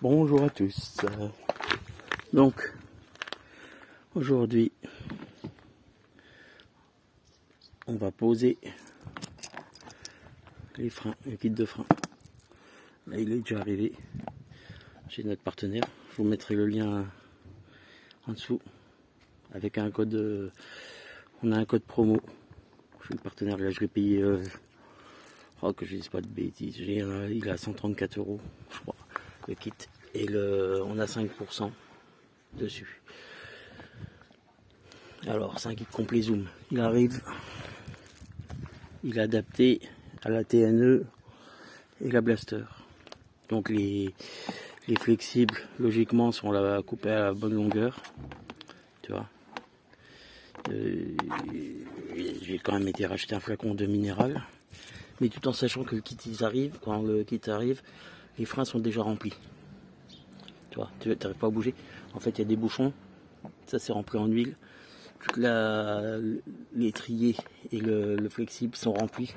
Bonjour à tous. Donc, aujourd'hui, on va poser les freins, le kit de frein. Là, il est déjà arrivé chez notre partenaire. Je vous mettrai le lien en dessous avec un code. On a un code promo. Je suis le partenaire. Là, je l'ai payé. Que je dise pas de bêtises. Il est à 134 €, je crois, le kit. Et on a 5% dessus. Alors, c'est un kit complet zoom. Il arrive. Il est adapté à la TNE et la blaster. Donc les flexibles, logiquement, sont coupés à la bonne longueur. Tu vois. J'ai quand même été racheter un flacon de minéral. Mais tout en sachant que quand le kit arrive, les freins sont déjà remplis. Tu vois, tu n'arrives pas à bouger. En fait, il y a des bouchons. Ça, c'est rempli en huile. Toute l'étrier et le flexible sont remplis.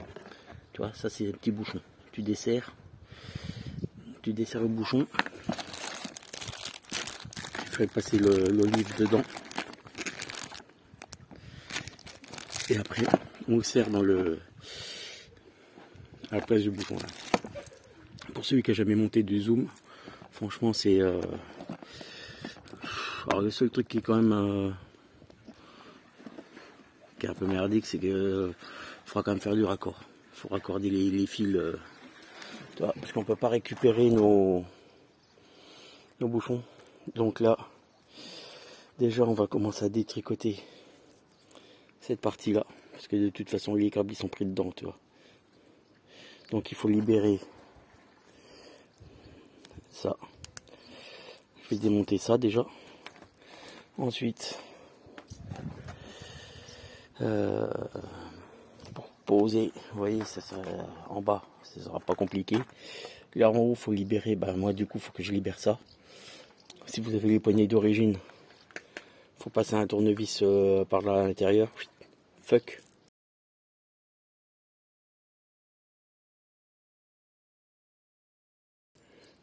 Tu vois, ça, c'est des petits bouchons. Tu desserres le bouchon. Tu fais passer l'olive dedans. Et après, on le serre à la place du bouchon là. Pour celui qui a jamais monté du zoom, franchement c'est alors le seul truc qui est quand même qui est un peu merdique, c'est que faudra quand même faire du raccord. Il faut raccorder les fils tu vois, parce qu'on peut pas récupérer nos bouchons. Donc là déjà on va commencer à détricoter cette partie là, parce que de toute façon les câbles ils sont pris dedans, tu vois. Donc il faut libérer ça. Je vais démonter ça déjà. Ensuite, pour poser, vous voyez, ça en bas, ça sera pas compliqué. Là en haut, faut libérer. Bah moi du coup, faut que je libère ça. Si vous avez les poignées d'origine, faut passer un tournevis par là à l'intérieur. Fuck.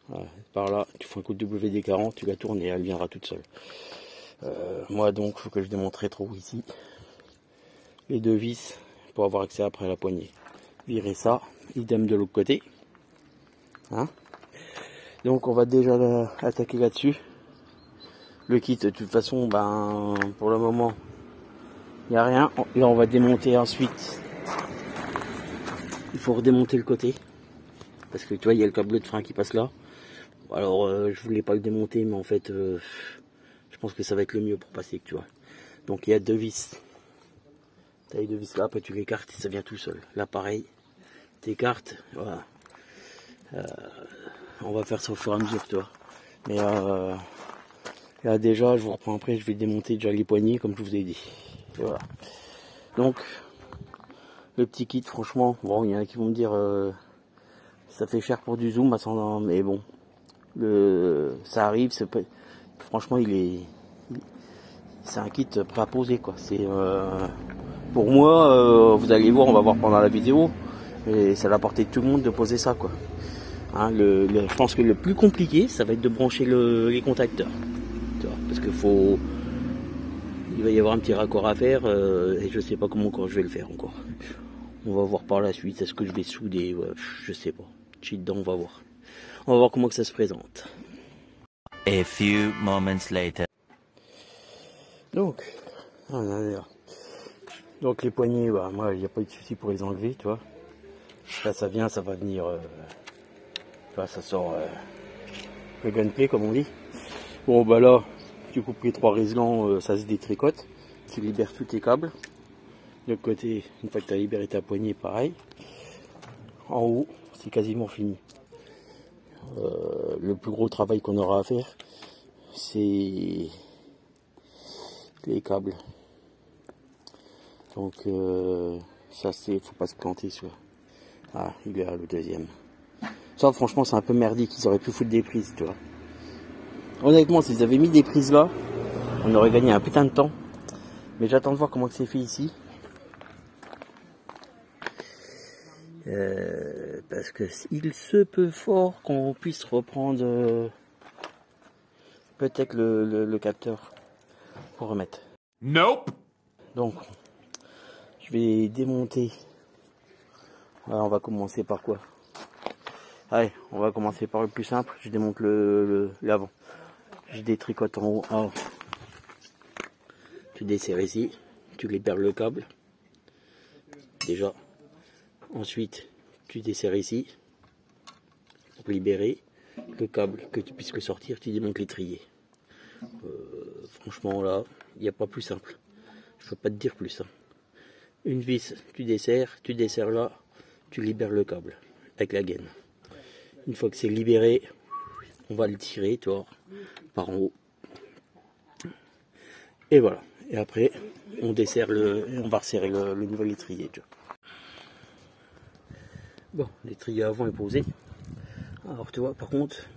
Voilà, par là, tu fais un coup de WD-40, tu la tournes et elle viendra toute seule. Moi donc, faut que je démonte rétro ici. Les deux vis pour avoir accès après à la poignée. Virer ça, idem de l'autre côté. Hein, donc on va déjà attaquer là-dessus. Le kit, de toute façon, ben pour le moment, il n'y a rien. Là on va démonter ensuite. Il faut redémonter le côté. Parce que tu vois, il y a le câble de frein qui passe là. Alors je voulais pas le démonter, mais en fait je pense que ça va être le mieux pour passer, tu vois. Donc il y a deux vis. T'as les deux vis là, après tu l'écartes et ça vient tout seul. Là pareil, t'écartes, voilà. On va faire ça au fur et à mesure, tu vois. Mais là déjà, je vous reprends après, je vais démonter déjà les poignées comme je vous ai dit. Et voilà. Donc, le petit kit, franchement, bon, il y en a qui vont me dire ça fait cher pour du zoom, mais bon, ça arrive, franchement, c'est un kit prêt à poser, quoi. C'est pour moi, vous allez voir, on va voir pendant la vidéo, et c'est à la portée de tout le monde de poser ça, quoi. Hein, je pense que le plus compliqué, ça va être de brancher les contacteurs. Tu vois, parce qu'il il va y avoir un petit raccord à faire, et je sais pas comment encore je vais le faire encore. On va voir par la suite, est-ce que je vais souder, ouais, je sais pas. Je suis dedans, on va voir. On va voir comment que ça se présente. A few moments later. Donc les poignées, bah, moi il n'y a pas eu de souci pour les enlever, tu vois. Là ça vient, ça va venir, tu vois, ça sort le gunplay comme on dit. Bon bah là, tu coupes les trois réglants, ça se détricote, tu libères tous tes câbles. De l'autre côté, une fois que tu as libéré ta poignée, pareil. En haut, c'est quasiment fini. Le plus gros travail qu'on aura à faire, c'est les câbles. Donc ça faut pas se planter sur. Ah, il est là le deuxième. Ça franchement c'est un peu merdique, ils auraient pu foutre des prises, tu vois. Honnêtement, s'ils avaient mis des prises là, on aurait gagné un putain de temps. Mais j'attends de voir comment c'est fait ici. Parce que il se peut fort qu'on puisse reprendre peut-être le capteur pour remettre. Nope. Donc, je vais démonter. Voilà, on va commencer par quoi? Allez, on va commencer par le plus simple. Je démonte l'avant. Je détricote en haut. Alors, tu desserres ici, tu libères le câble. Déjà. Ensuite, tu desserres ici pour libérer le câble, que tu puisses le sortir. Tu démontes l'étrier. Franchement, là, il n'y a pas plus simple. Je peux pas te dire plus. Hein. Une vis, tu desserres là, tu libères le câble avec la gaine. Une fois que c'est libéré, on va le tirer, tu vois, par en haut. Et voilà. Et après, on desserre on va resserrer le nouvel étrier. Tu vois. Bon, l'étrier avant est posé. Alors tu vois, par contre,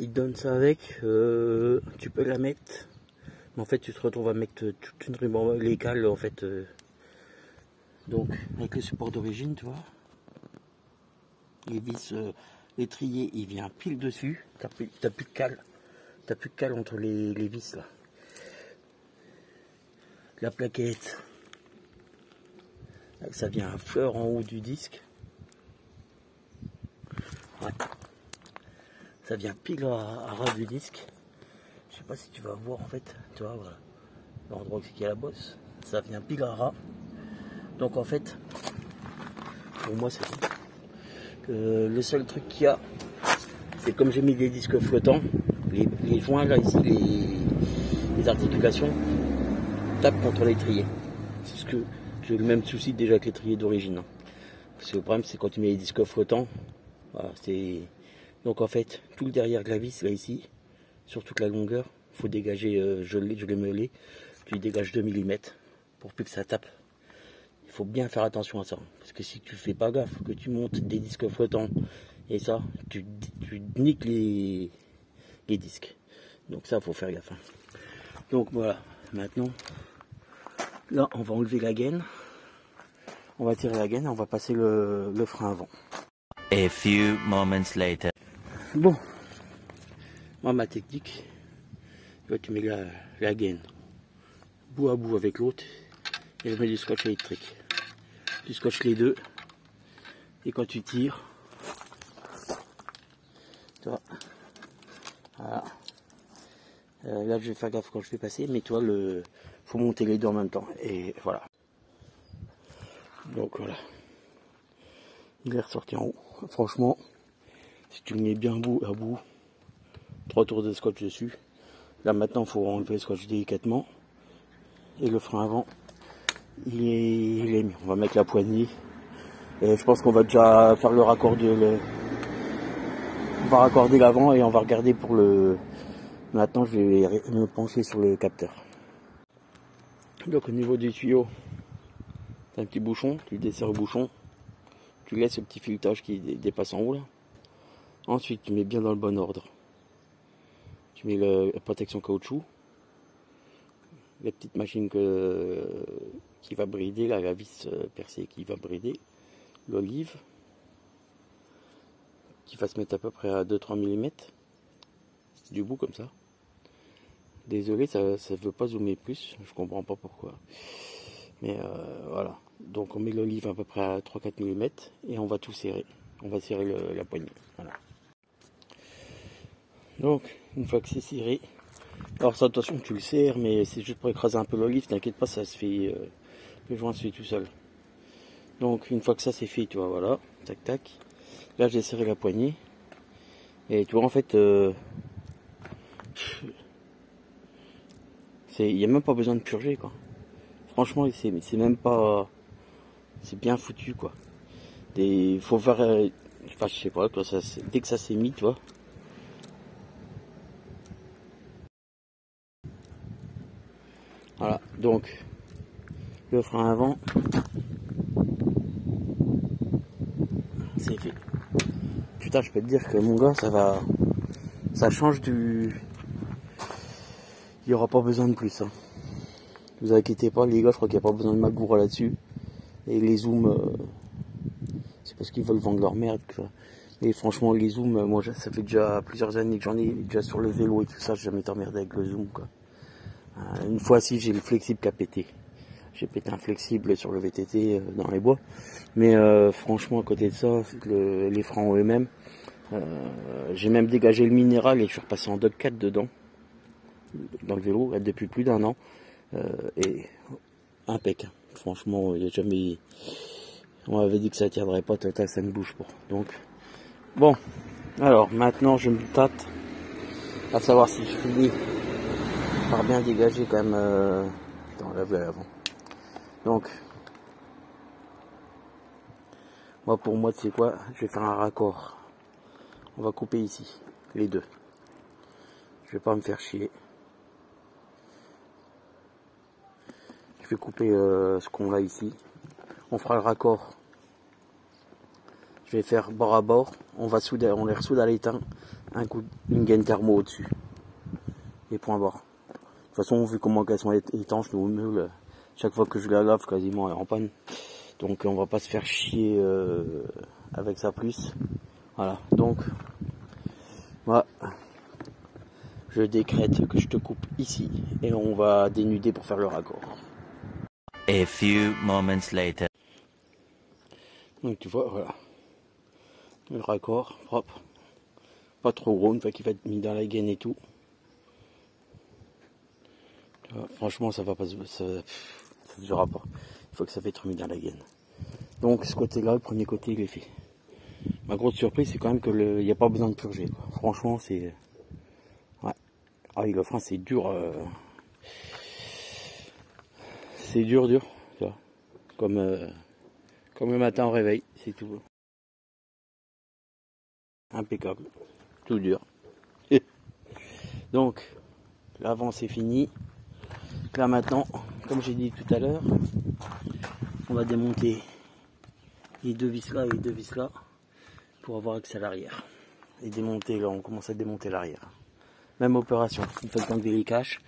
il te donne ça avec. Tu peux la mettre. Mais en fait, tu te retrouves à mettre toute une ruban, les cales en fait. Donc, avec le support d'origine, tu vois. Les vis, l'étrier, il vient pile dessus. T'as plus de cale. T'as plus de cale entre les vis là. La plaquette, ça vient à fleur en haut du disque. Ouais. Ça vient pile à ras du disque. Je sais pas si tu vas voir en fait. Tu vois, voilà. L'endroit où c'est qu'il y a la bosse. Ça vient pile à ras. Donc en fait, pour moi c'est bon. Le seul truc qu'il y a, c'est comme j'ai mis des disques flottants, les joints là ici, les articulations tapent contre l'étrier. C'est ce que j'ai le même souci déjà avec l'étrier d'origine. Hein. Parce que le problème c'est quand tu mets les disques flottants, voilà, c'est. Donc en fait, tout le derrière de la vis là ici, sur toute la longueur, il faut dégager, je l'ai meulé, tu dégages 2 mm pour plus que ça tape. Il faut bien faire attention à ça, parce que si tu fais pas gaffe, que tu montes des disques flottants, et ça, tu niques les disques. Donc ça, il faut faire gaffe. Hein. Donc voilà, maintenant, là, on va enlever la gaine, on va tirer la gaine, on va passer le frein avant. A few moments later. Bon, moi ma technique, tu mets la gaine bout à bout avec l'autre, et je mets du scotch électrique. Tu scotches les deux, et quand tu tires, tu vois, voilà. Là je vais faire gaffe quand je vais passer, mais tu vois, faut monter les deux en même temps, et voilà. Donc voilà, il est ressorti en haut. Franchement, si tu le mets bien bout à bout, 3 tours de scotch dessus. Là maintenant, il faut enlever le scotch délicatement, et le frein avant. Il est mis. On va mettre la poignée. Et je pense qu'on va déjà faire le raccord on va raccorder l'avant et on va regarder pour le. Maintenant, je vais me pencher sur le capteur. Donc au niveau du tuyau, t'as un petit bouchon. Tu desserres le bouchon. Tu laisses le petit filetage qui dépasse en haut là. Ensuite, tu mets bien dans le bon ordre. Tu mets la protection caoutchouc. La petite machine qui va brider, là, la vis percée qui va brider, l'olive, qui va se mettre à peu près à 2-3 mm, du bout comme ça. Désolé, ça ne veut pas zoomer plus, je comprends pas pourquoi. Mais voilà, donc on met l'olive à peu près à 3-4 mm et on va tout serrer. On va serrer la poignée, voilà. Donc, une fois que c'est serré, alors ça attention tu le serres, mais c'est juste pour écraser un peu l'olive, t'inquiète pas, ça se fait, le joint se fait tout seul. Donc une fois que ça c'est fait, tu vois, voilà, tac tac, là j'ai serré la poignée, et tu vois en fait, il n'y a même pas besoin de purger quoi. Franchement c'est même pas, c'est bien foutu quoi. Faut faire, enfin je sais pas quoi, dès que ça s'est mis, tu vois. Voilà, donc le frein avant, c'est fait. Putain, je peux te dire que mon gars, ça change du. Il n'y aura pas besoin de plus. Hein. Vous inquiétez pas, les gars, je crois qu'il n'y a pas besoin de Magura là-dessus. Et les zooms, c'est parce qu'ils veulent vendre leur merde. Quoi. Et franchement, les zooms, moi, ça fait déjà plusieurs années que j'en ai, déjà sur le vélo et tout ça, j'ai jamais été emmerdé avec le zoom, quoi. Une fois, si, j'ai le flexible qui a pété. J'ai pété un flexible sur le VTT dans les bois. Mais franchement, à côté de ça, les freins en eux-mêmes, j'ai même dégagé le minéral et je suis repassé en Dog 4 dedans, dans le vélo, depuis plus d'un an. Et impec. Franchement, il n'y a jamais... On m'avait dit que ça tiendrait pas, total, ça ne bouge pas. Donc, bon. Alors, maintenant, je me tâte à savoir si je finis par bien dégager quand même dans la voie avant. Donc, moi, pour moi, tu sais quoi, je vais faire un raccord. On va couper ici, les deux. Je vais pas me faire chier. Je vais couper ce qu'on a ici. On fera le raccord. Je vais faire bord à bord. On va souder, on les ressoude à l'étain. Une gaine thermo au-dessus. Et point barre. De toute façon, vu comment elles sont étanches, nos meules, chaque fois que je la lave, quasiment elle est en panne. Donc on va pas se faire chier avec ça plus. Voilà. Donc, moi, je décrète que je te coupe ici. Et on va dénuder pour faire le raccord. A few moments later. Donc tu vois, voilà. Le raccord, propre. Pas trop gros, une fois qu'il va être mis dans la gaine et tout. Franchement, ça va pas ça se verra pas. Il faut que ça va être mis dans la gaine. Donc ce côté-là, le premier côté, il est fait. Ma grosse surprise, c'est quand même que il n'y a pas besoin de purger, quoi. Franchement, c'est... Ouais. Ah oui, le frein, c'est dur. C'est dur, tu vois. Comme le matin au réveil, c'est tout. Impeccable. Tout dur. Donc, l'avant, c'est fini. Là, maintenant, comme j'ai dit tout à l'heure, on va démonter les deux vis là et les deux vis là pour avoir accès à l'arrière. Et démonter, là, on commence à démonter l'arrière. Même opération. Une fois que tu enlèves les caches,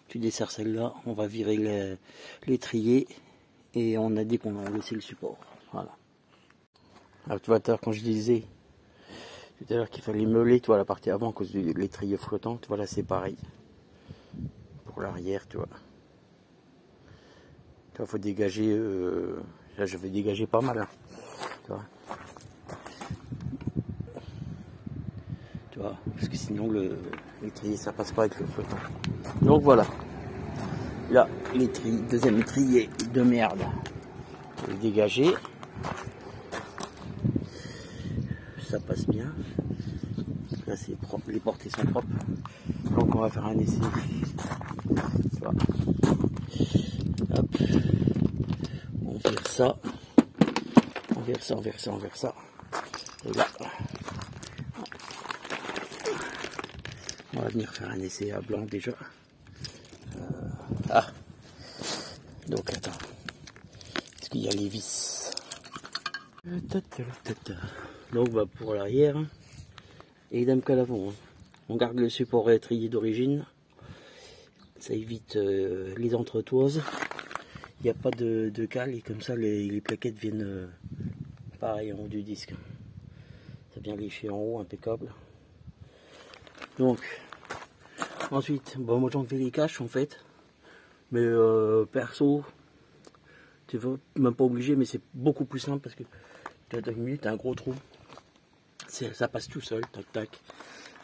tu desserres celle-là, on va virer l'étrier et on a dit qu'on a laissé le support. Voilà. Alors, tu vois, tout à l'heure, quand je disais tout à l'heure qu'il fallait meuler, tu vois, la partie avant à cause de l'étrier flottant, tu vois, là, c'est pareil. Pour l'arrière, tu vois. Il faut dégager, là je vais dégager pas mal, hein. Tu vois, parce que sinon l'étrier ça passe pas avec le flottant. Donc voilà, là l'étrier, deuxième étrier de merde, je vais dégager, ça passe bien, là c'est propre, les portées sont propres, donc on va faire un essai, tu vois. Hop. On vire ça, on vire ça, on vire ça, on vire ça. Et là, on va venir faire un essai à blanc déjà. Ah, donc attends, est-ce qu'il y a les vis? Donc bah, pour l'arrière, et idem qu'à l'avant, hein. On garde le support étrier d'origine, ça évite les entretoises. Il n'y a pas de cale et comme ça les plaquettes viennent pareil en haut du disque. Ça vient lécher en haut, impeccable. Donc, ensuite, bon, moi j'enlève les caches en fait. Mais perso, tu veux même pas obligé, mais c'est beaucoup plus simple parce que tu as une minute, un gros trou. Ça passe tout seul, tac tac.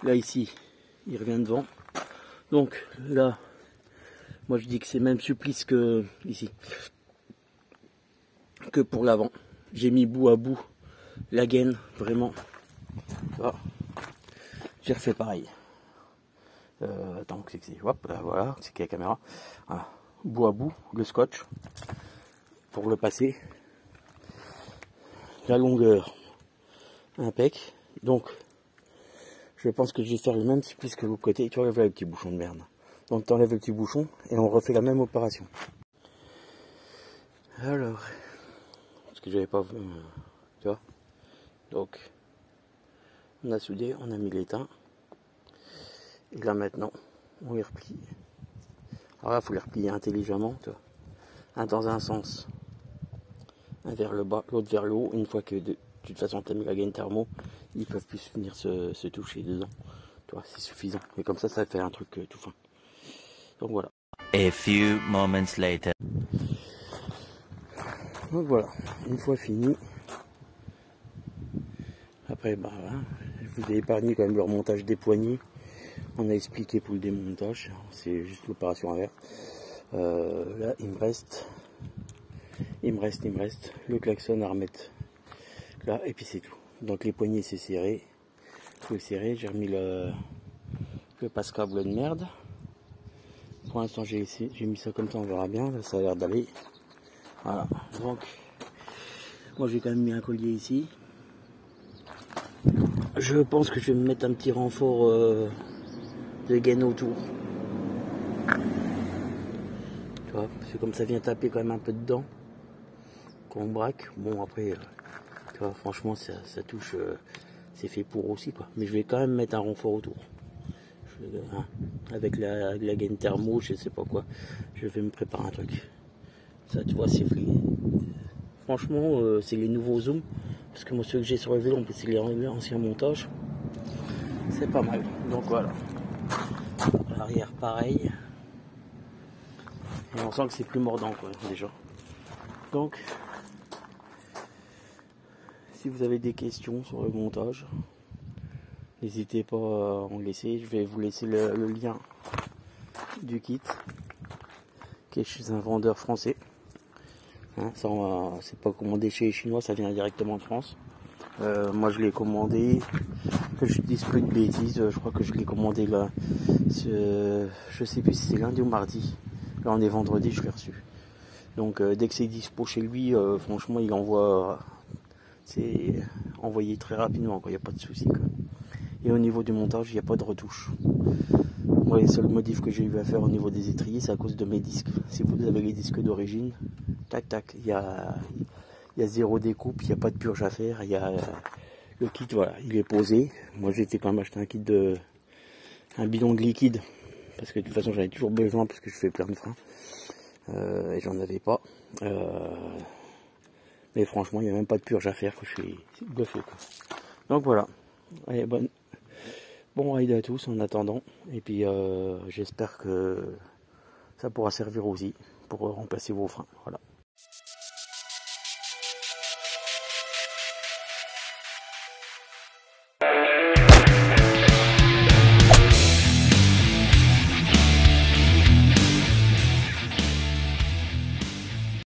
Là ici, il revient devant. Donc là, moi je dis que c'est même supplice que ici, que pour l'avant. J'ai mis bout à bout la gaine, vraiment. Voilà. J'ai refait pareil. Attends, c'est que c'est. Hop, là, voilà, c'est qu'il y a la caméra. Voilà. Bout à bout, le scotch pour le passer. La longueur, impec. Donc, je pense que je vais faire le même supplice que l'autre côté. Tu enlèves le petit bouchon de merde. Donc, tu enlèves le petit bouchon et on refait la même opération. Alors, parce que j'avais pas vu, tu vois. Donc, on a soudé, on a mis l'étain. Et là maintenant, on les replie. Alors là, il faut les replier intelligemment, tu vois. Un dans un sens, un vers le bas, l'autre vers le haut. Une fois que de toute façon tu as mis la gaine thermo, ils peuvent plus venir se toucher dedans. Tu vois, c'est suffisant. Et comme ça fait un truc tout fin. Donc voilà. A few moments later. Donc voilà, une fois fini. Après, bah, voilà, je vous ai épargné quand même le remontage des poignées. On a expliqué pour le démontage, c'est juste l'opération inverse. Là, il me reste le klaxon à remettre là, et puis c'est tout. Donc les poignées c'est serré, tout est serré. J'ai remis le passe-câble de merde. Pour l'instant j'ai mis ça comme ça, on verra bien. Là, ça a l'air d'aller. Voilà. Donc moi j'ai quand même mis un collier ici. Je pense que je vais me mettre un petit renfort de gaine autour. Tu vois, parce que comme ça vient taper quand même un peu dedans quand on braque. Bon après, tu vois, franchement ça touche, c'est fait pour aussi quoi. Mais je vais quand même mettre un renfort autour. Avec la gaine thermo, je sais pas quoi. Je vais me préparer un truc. Ça tu vois c'est fluide. Franchement c'est les nouveaux zooms. Parce que moi ceux que j'ai sur le vélo, c'est les anciens montages. C'est pas mal. Donc voilà. L'arrière pareil. Et on sent que c'est plus mordant quoi déjà. Donc si vous avez des questions sur le montage, n'hésitez pas à en laisser. Je vais vous laisser le lien du kit qui est chez un vendeur français. Hein, ça c'est pas commandé chez les Chinois, ça vient directement de France. Moi je l'ai commandé, que je dise plus de bêtises, je crois que je l'ai commandé là, je sais plus si c'est lundi ou mardi. Là on est vendredi, je l'ai reçu. Donc dès que c'est dispo chez lui, franchement il envoie, c'est envoyé très rapidement, il n'y a pas de souci. Et au niveau du montage, il n'y a pas de retouche. Moi les seuls modifs que j'ai eu à faire au niveau des étriers, c'est à cause de mes disques. Si vous avez les disques d'origine, tac tac, il y a zéro découpe, il n'y a pas de purge à faire, le kit voilà, il est posé. Moi j'ai été quand même acheter un bidon de liquide, parce que de toute façon j'en ai toujours besoin parce que je fais plein de freins. Et j'en avais pas. Mais franchement il n'y a même pas de purge à faire, que je suis bluffé quoi. Donc voilà. Allez, bon ride à tous en attendant. Et puis j'espère que ça pourra servir aussi pour remplacer vos freins. Voilà.